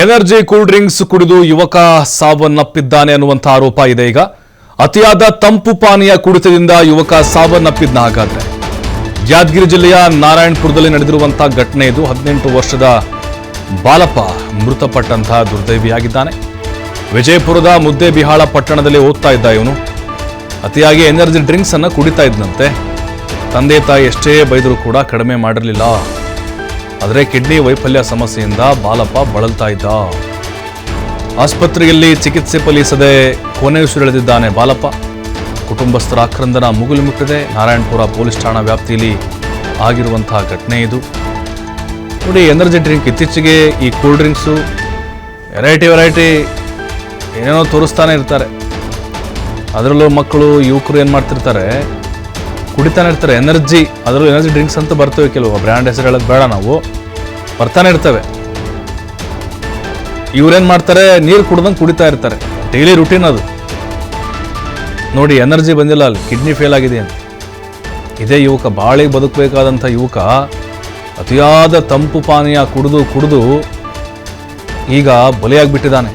Energy cool drinks ಕುಡಿದು ಯುವಕ ಸಾವನ್ನಪ್ಪಿದ್ದಾನೆ ಅನ್ನುವಂಥ ಆರೋಪ ಇದೆ. ಈಗ ಅತಿಯಾದ ತಂಪು ಪಾನೀಯ ಕುಡಿತದಿಂದ ಯುವಕ ಸಾವನ್ನಪ್ಪಿದ್ದ ಹಾಗಾದ್ರೆ ಯಾದಗಿರಿ ಜಿಲ್ಲೆಯ ನಾರಾಯಣಪುರದಲ್ಲಿ ನಡೆದಿರುವಂತಹ ಘಟನೆ ಇದು. 18 ವರ್ಷದ ಬಾಲಪ್ಪ ಮೃತಪಟ್ಟಂತಹ ದುರ್ದೈವಿಯಾಗಿದ್ದಾನೆ. ವಿಜಯಪುರದ ಮುದ್ದೇಬಿಹಾಳ ಪಟ್ಟಣದಲ್ಲಿ ಓದ್ತಾ ಇದ್ದ ಇವನು ಅತಿಯಾಗಿ ಎನರ್ಜಿ ಡ್ರಿಂಕ್ಸ್ ಅನ್ನ ಕುಡಿತಾ ಇದ್ದಂತೆ. ತಂದೆ ತಾಯಿ ಎಷ್ಟೇ ಬೈದರೂ ಕೂಡ ಕಡಿಮೆ ಮಾಡಿರಲಿಲ್ಲ. ಆದರೆ ಕಿಡ್ನಿ ವೈಫಲ್ಯ ಸಮಸ್ಯೆಯಿಂದ ಬಾಲಪ್ಪ ಬಳಲ್ತಾ ಇದ್ದ. ಆಸ್ಪತ್ರೆಯಲ್ಲಿ ಚಿಕಿತ್ಸೆ ಫಲಿಸದೆ ಕೊನೆಯುಸಿರೆಳೆದಿದ್ದಾನೆ ಬಾಲಪ್ಪ. ಕುಟುಂಬಸ್ಥರ ಆಕ್ರಂದನ ಮುಗಿಲು ಮುಟ್ಟಿದೆ. ನಾರಾಯಣಪುರ ಪೊಲೀಸ್ ಠಾಣಾ ವ್ಯಾಪ್ತಿಯಲ್ಲಿ ಆಗಿರುವಂತಹ ಘಟನೆ ಇದು. ನೋಡಿ, ಎನರ್ಜಿ ಡ್ರಿಂಕ್ ಇತ್ತೀಚೆಗೆ ಈ ಕೂಲ್ ಡ್ರಿಂಕ್ಸು ವೆರೈಟಿ ಏನೇನೋ ತೋರಿಸ್ತಾನೆ ಇರ್ತಾರೆ. ಅದರಲ್ಲೂ ಮಕ್ಕಳು ಯುವಕರು ಏನು ಮಾಡ್ತಿರ್ತಾರೆ, ಕುಡಿತಾನೆ ಇರ್ತಾರೆ. ಅದರಲ್ಲೂ ಎನರ್ಜಿ ಡ್ರಿಂಕ್ಸ್ ಅಂತ ಬರ್ತವೆ, ಕೆಲವು ಬ್ರ್ಯಾಂಡ್ ಹೆಸರು ಹೇಳೋದು ಬೇಡ, ನಾವು ಬರ್ತಾನೆ ಇರ್ತವೆ. ಇವ್ರೇನು ಮಾಡ್ತಾರೆ, ನೀರು ಕುಡ್ದಂಗೆ ಕುಡಿತಾ ಇರ್ತಾರೆ. ಡೈಲಿ ರುಟೀನ್ ಅದು. ನೋಡಿ, ಎನರ್ಜಿ ಬಂದಿಲ್ಲ, ಅಲ್ಲಿ ಕಿಡ್ನಿ ಫೇಲ್ ಆಗಿದೆ ಅಂತ. ಇದೇ ಯುವಕ, ಬಾಳಿಗೆ ಬದುಕಬೇಕಾದಂಥ ಯುವಕ ಅತಿಯಾದ ತಂಪು ಪಾನೀಯ ಕುಡಿದು ಈಗ ಬಲಿಯಾಗಿಬಿಟ್ಟಿದ್ದಾನೆ.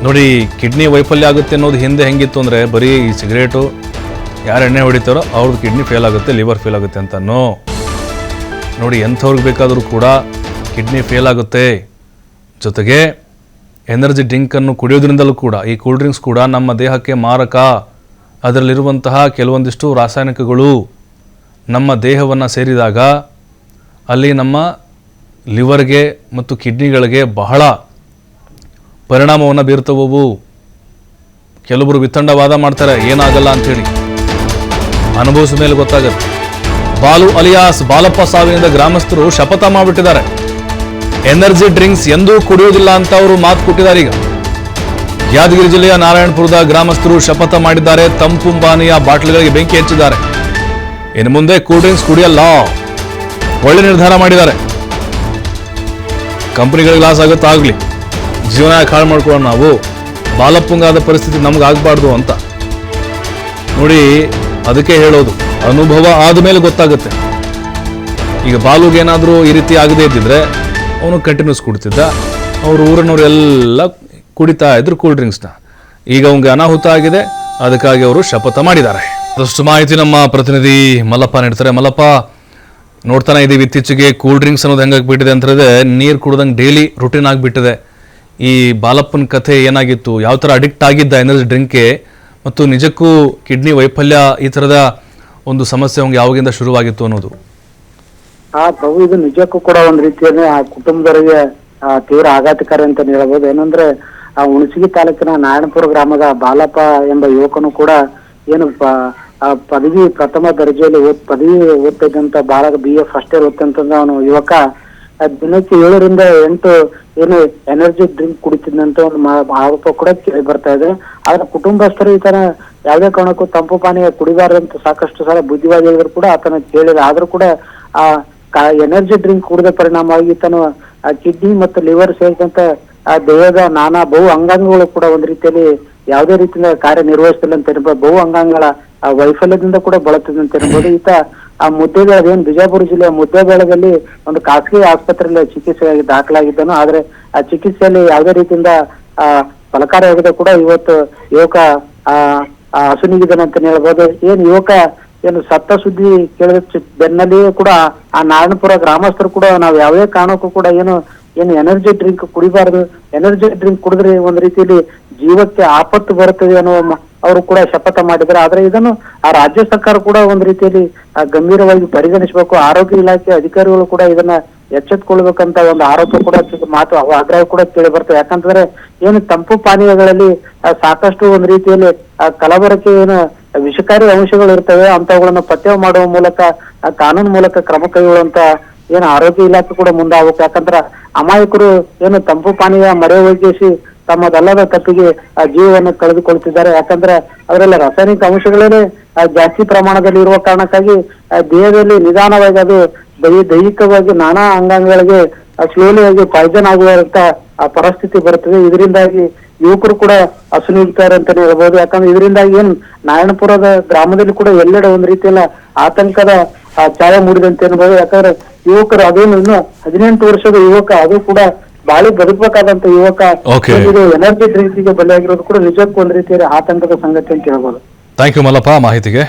ನೋಡಿ, ಕಿಡ್ನಿ ವೈಫಲ್ಯ ಆಗುತ್ತೆ ಅನ್ನೋದು ಹಿಂದೆ ಹೆಂಗಿತ್ತು ಅಂದರೆ, ಬರೀ ಈ ಸಿಗರೇಟು ಯಾರು ಎಣ್ಣೆ ಹೊಡಿತಾರೋ ಅವ್ರದ್ದು ಕಿಡ್ನಿ ಫೇಲ್ ಆಗುತ್ತೆ, ಲಿವರ್ ಫೇಲ್ ಆಗುತ್ತೆ ಅಂತನೋ. ನೋಡಿ, ಎಂಥವ್ರಿಗೆ ಬೇಕಾದರೂ ಕೂಡ ಕಿಡ್ನಿ ಫೇಲ್ ಆಗುತ್ತೆ. ಜೊತೆಗೆ ಎನರ್ಜಿ ಡ್ರಿಂಕನ್ನು ಕುಡಿಯೋದ್ರಿಂದಲೂ ಕೂಡ, ಈ ಕೂಲ್ ಡ್ರಿಂಕ್ಸ್ ಕೂಡ ನಮ್ಮ ದೇಹಕ್ಕೆ ಮಾರಕ. ಅದರಲ್ಲಿರುವಂತಹ ಕೆಲವೊಂದಿಷ್ಟು ರಾಸಾಯನಿಕಗಳು ನಮ್ಮ ದೇಹವನ್ನು ಸೇರಿದಾಗ ಅಲ್ಲಿ ನಮ್ಮ ಲಿವರ್ಗೆ ಮತ್ತು ಕಿಡ್ನಿಗಳಿಗೆ ಬಹಳ ಪರಿಣಾಮವನ್ನು ಬೀರ್ತವವು. ಕೆಲವರು ವಿತಂಡವಾದ ಮಾಡ್ತಾರೆ, ಏನಾಗಲ್ಲ ಅಂಥೇಳಿ. ಅನುಭವಿಸಿದ ಮೇಲೆ ಗೊತ್ತಾಗುತ್ತೆ. ಬಾಲು ಅಲಿಯಾಸ್ ಬಾಲಪ್ಪ ಸಾವಿನಿಂದ ಗ್ರಾಮಸ್ಥರು ಶಪಥ ಮಾಡಿಬಿಟ್ಟಿದ್ದಾರೆ. ಎನರ್ಜಿ ಡ್ರಿಂಕ್ಸ್ ಎಂದೂ ಕುಡಿಯೋದಿಲ್ಲ ಅಂತ ಅವರು ಮಾತು ಕೊಟ್ಟಿದ್ದಾರೆ. ಈಗ ಯಾದಗಿರಿ ಜಿಲ್ಲೆಯ ನಾರಾಯಣಪುರದ ಗ್ರಾಮಸ್ಥರು ಶಪಥ ಮಾಡಿದ್ದಾರೆ. ತಂಪು ಪಾನೀಯ ಬಾಟ್ಲಿಗಳಿಗೆ ಬೆಂಕಿ ಹಚ್ಚಿದ್ದಾರೆ. ಇನ್ನು ಮುಂದೆ ಕೂಲ್ ಡ್ರಿಂಕ್ಸ್ ಕುಡಿಯಲ್ಲ, ಒಳ್ಳೆ ನಿರ್ಧಾರ ಮಾಡಿದ್ದಾರೆ. ಕಂಪನಿಗಳಿಗೆ ಲಾಸ್ ಆಗುತ್ತಾಗಲಿ, ಜೀವನ ಹಾಳು ಮಾಡ್ಕೊಳ್ಳೋಣ ನಾವು, ಬಾಲಪ್ಪಂಗಾದ ಪರಿಸ್ಥಿತಿ ನಮ್ಗೆ ಆಗಬಾರ್ದು ಅಂತ. ನೋಡಿ, ಅದಕ್ಕೆ ಹೇಳೋದು, ಅನುಭವ ಆದಮೇಲೆ ಗೊತ್ತಾಗುತ್ತೆ. ಈಗ ಬಾಲುಗೇನಾದರೂ ಈ ರೀತಿ ಆಗದೇ ಇದ್ದಿದ್ರೆ ಅವನು ಕಂಟಿನ್ಯೂಸ್ ಕುಡ್ತಿದ್ದ. ಅವ್ರ ಊರಿನವರೆಲ್ಲ ಕುಡಿತಾ ಇದ್ರು ಕೂಲ್ ಡ್ರಿಂಕ್ಸ್ನ. ಈಗ ಅವನಿಗೆ ಅನಾಹುತ ಆಗಿದೆ, ಅದಕ್ಕಾಗಿ ಅವರು ಶಪಥ ಮಾಡಿದ್ದಾರೆ. ಅದಷ್ಟು ಮಾಹಿತಿ ನಮ್ಮ ಪ್ರತಿನಿಧಿ ಮಲ್ಲಪ್ಪ ನೀಡ್ತಾರೆ. ಮಲ್ಲಪ್ಪ, ನೋಡ್ತಾನೆ ಇದೀವಿ ಇತ್ತೀಚೆಗೆ ಕೂಲ್ ಡ್ರಿಂಕ್ಸ್ ಅನ್ನೋದು ಹೆಂಗಾಗ್ಬಿಟ್ಟಿದೆ ಅಂತ ಹೇಳಿದ್ರೆ, ನೀರು ಕುಡ್ದಂಗೆ ಡೈಲಿ ರುಟೀನ್ ಆಗಿಬಿಟ್ಟಿದೆ. ಈ ಬಾಲಪ್ಪನ ಕಥೆ ಏನಾಗಿತ್ತು, ಯಾವ ಥರ ಅಡಿಕ್ಟ್ ಆಗಿದ್ದ ಎನರ್ಜಿ ಡ್ರಿಂಕ್ಗೆ, ಮತ್ತು ನಿಜಕ್ಕೂ ಕಿಡ್ನಿ ವೈಫಲ್ಯ ಈ ಥರದ ಒಂದು ಸಮಸ್ಯೆ ಅವ್ನಿಗೆ ಯಾವಾಗಿಂದ ಶುರುವಾಗಿತ್ತು ಅನ್ನೋದು? ಪ್ರಭು, ಇದು ನಿಜಕ್ಕೂ ಕೂಡ ಒಂದ್ ರೀತಿಯಲ್ಲಿ ಆ ಕುಟುಂಬದವರಿಗೆ ತೀವ್ರ ಆಘಾತಕಾರಿ ಅಂತ ಹೇಳ್ಬೋದು. ಏನಂದ್ರೆ ಆ ಹುಣಸಗಿ ತಾಲೂಕಿನ ನಾರಾಯಣಪುರ ಗ್ರಾಮದ ಬಾಲಪ್ಪ ಎಂಬ ಯುವಕನು ಕೂಡ ಏನು ಪದವಿ ಪ್ರಥಮ ದರ್ಜೆಯಲ್ಲಿ ಪದವಿ ಓದ್ತಾ ಇದ್ದಂತ BA ಫಸ್ಟ್ ಇಯರ್ ಓದ್ತಂತಂದ ಅವನು ಯುವಕ ದಿನಕ್ಕೆ 7 ರಿಂದ 8 ಏನು ಎನರ್ಜಿ ಡ್ರಿಂಕ್ ಕುಡಿತಿದ್ದಂತ ಒಂದು ಆರೋಪ ಕೂಡ ಕೇಳಿ ಬರ್ತಾ ಇದೆ. ಆದ್ರೆ ಕುಟುಂಬಸ್ಥರು ಈತನ ಯಾವುದೇ ಕಾರಣಕ್ಕೂ ತಂಪು ಪಾನೀಯ ಕುಡಿಬಾರ್ದಂತ ಸಾಕಷ್ಟು ಸಲ ಬುದ್ಧಿವಾದಿ ಹೇಳಿದ್ರು ಕೂಡ ಆತನ ಕೇಳಿದ. ಆದ್ರೂ ಕೂಡ ಆ ಎನರ್ಜಿ ಡ್ರಿಂಕ್ ಕುಡಿದ ಪರಿಣಾಮವಾಗಿ ಈತನು ಕಿಡ್ನಿ ಮತ್ತು ಲಿವರ್ ಸೇರಿದಂತೆ ಆ ದೇಹದ ನಾನಾ ಬಹು ಅಂಗಾಂಗಗಳು ಕೂಡ ಒಂದ್ ರೀತಿಯಲ್ಲಿ ಯಾವುದೇ ರೀತಿಯಿಂದ ಕಾರ್ಯನಿರ್ವಹಿಸ್ತಿಲ್ಲ ಅಂತ ಇರ್ಬೋದು. ಬಹು ಅಂಗಾಂಗಗಳ ಆ ವೈಫಲ್ಯದಿಂದ ಕೂಡ ಬಳತಿದೆ ಅಂತ ಇರ್ಬೋದು. ಈತ ಆ ಮುದ್ದೇಬೇಳ, ಏನು ಬಿಜಾಪುರ ಜಿಲ್ಲೆಯ ಮುದ್ದೇಬೇಳದಲ್ಲಿ ಒಂದು ಖಾಸಗಿ ಆಸ್ಪತ್ರೆಯಲ್ಲಿ ಚಿಕಿತ್ಸೆಯಾಗಿ ದಾಖಲಾಗಿದ್ದನು. ಆದ್ರೆ ಆ ಚಿಕಿತ್ಸೆಯಲ್ಲಿ ಯಾವುದೇ ರೀತಿಯಿಂದ ಫಲಕಾರಿಯಾಗದೆ ಕೂಡ ಇವತ್ತು ಯುವಕ ಹಸುನಿಗಿದ್ದಾನೆ ಅಂತ ಹೇಳ್ಬೋದು. ಏನು ಸತ್ತ ಸುದ್ದಿ ಕೇಳಿದ ಬೆನ್ನಲ್ಲಿಯೂ ಕೂಡ ಆ ನಾರಾಯಣಪುರ ಗ್ರಾಮಸ್ಥರು ಕೂಡ ನಾವು ಯಾವುದೇ ಕಾರಣಕ್ಕೂ ಕೂಡ ಏನು ಎನರ್ಜಿ ಡ್ರಿಂಕ್ ಕುಡಿಬಾರದು, ಎನರ್ಜಿ ಡ್ರಿಂಕ್ ಕುಡಿದ್ರೆ ಒಂದ್ ರೀತಿಯಲ್ಲಿ ಜೀವಕ್ಕೆ ಆಪತ್ತು ಬರುತ್ತದೆ ಅನ್ನೋ ಅವರು ಕೂಡ ಶಪಥ ಮಾಡಿದ್ದಾರೆ. ಆದ್ರೆ ಇದನ್ನು ಆ ರಾಜ್ಯ ಸರ್ಕಾರ ಕೂಡ ಒಂದ್ ರೀತಿಯಲ್ಲಿ ಗಂಭೀರವಾಗಿ ಪರಿಗಣಿಸಬೇಕು. ಆರೋಗ್ಯ ಇಲಾಖೆ ಅಧಿಕಾರಿಗಳು ಕೂಡ ಇದನ್ನ ಎಚ್ಚೆತ್ಕೊಳ್ಬೇಕಂತ ಒಂದು ಆರೋಪ ಕೂಡ ಮಾತು ಆಗ್ರಹ ಕೂಡ ಕೇಳಿ ಬರ್ತದೆ. ಯಾಕಂತಂದ್ರೆ ಏನು ತಂಪು ಪಾನೀಯಗಳಲ್ಲಿ ಸಾಕಷ್ಟು ಒಂದ್ ರೀತಿಯಲ್ಲಿ ಕಲಬೆರಕೆ ಏನು ವಿಷಕಾರಿ ಅಂಶಗಳು ಇರ್ತವೆ, ಅಂತವುಗಳನ್ನ ಪತ್ತೆ ಮಾಡುವ ಮೂಲಕ ಕಾನೂನು ಮೂಲಕ ಕ್ರಮ ಕೈಗೊಳ್ಳುವಂತ ಏನು ಆರೋಗ್ಯ ಇಲಾಖೆ ಕೂಡ ಮುಂದಾಗಬೇಕು. ಯಾಕಂದ್ರ ಅಮಾಯಕರು ಏನು ತಂಪು ಪಾನೀಯ ಮರೆ ಒಗ್ಗಿಸಿ ತಮ್ಮದಲ್ಲದ ತಪ್ಪಿಗೆ ಜೀವವನ್ನು ಕಳೆದುಕೊಳ್ತಿದ್ದಾರೆ. ಯಾಕಂದ್ರೆ ಅದರಲ್ಲಿ ರಾಸಾಯನಿಕ ಅಂಶಗಳೇ ಜಾಸ್ತಿ ಪ್ರಮಾಣದಲ್ಲಿ ಇರುವ ಕಾರಣಕ್ಕಾಗಿ ದೇಹದಲ್ಲಿ ನಿಧಾನವಾಗಿ ಅದು ದೈಹಿಕವಾಗಿ ನಾನಾ ಅಂಗಾಂಗಗಳಿಗೆ ಸ್ಲೋಲಿ ಆಗಿ ಪಾಯ್ಸನ್ ಆಗುವಂತ ಪರಿಸ್ಥಿತಿ ಬರುತ್ತದೆ. ಇದರಿಂದಾಗಿ ಯುವಕರು ಕೂಡ ಅಸುನೀಗ್ತಾರೆ ಅಂತಾನೆ ಹೇಳ್ಬೋದು. ಯಾಕಂದ್ರೆ ಇದರಿಂದಾಗಿ ಏನ್ ನಾರಾಯಣಪುರದ ಗ್ರಾಮದಲ್ಲಿ ಕೂಡ ಎಲ್ಲೆಡೆ ಒಂದ್ ರೀತಿಯಲ್ಲ ಆತಂಕದ ಛಾಯೆ ಮೂಡಿದಂತೆ ಅನ್ಬೋದು. ಯಾಕಂದ್ರೆ ಯುವಕರು, ಅದೇನು ಇನ್ನು 18 ವರ್ಷದ ಯುವಕ, ಅದು ಕೂಡ ಬಾಳಿ ಬದುಕಬೇಕಾದಂತ ಯುವಕ Okay. ಇದು ಎನರ್ಜಿ ಡ್ರಿಂಕ್ಸ್ಗೆ ಬಲಿಯಾಗಿರೋದು ಕೂಡ ನಿಜಕ್ಕೂ ಒಂದ್ ರೀತಿಯಲ್ಲಿ ಆತಂಕದ ಸಂಗತಿ ಅಂತ ಹೇಳ್ಬೋದು. ಥ್ಯಾಂಕ್ ಯು ಮಲ್ಲಪ್ಪ ಮಾಹಿತಿಗೆ.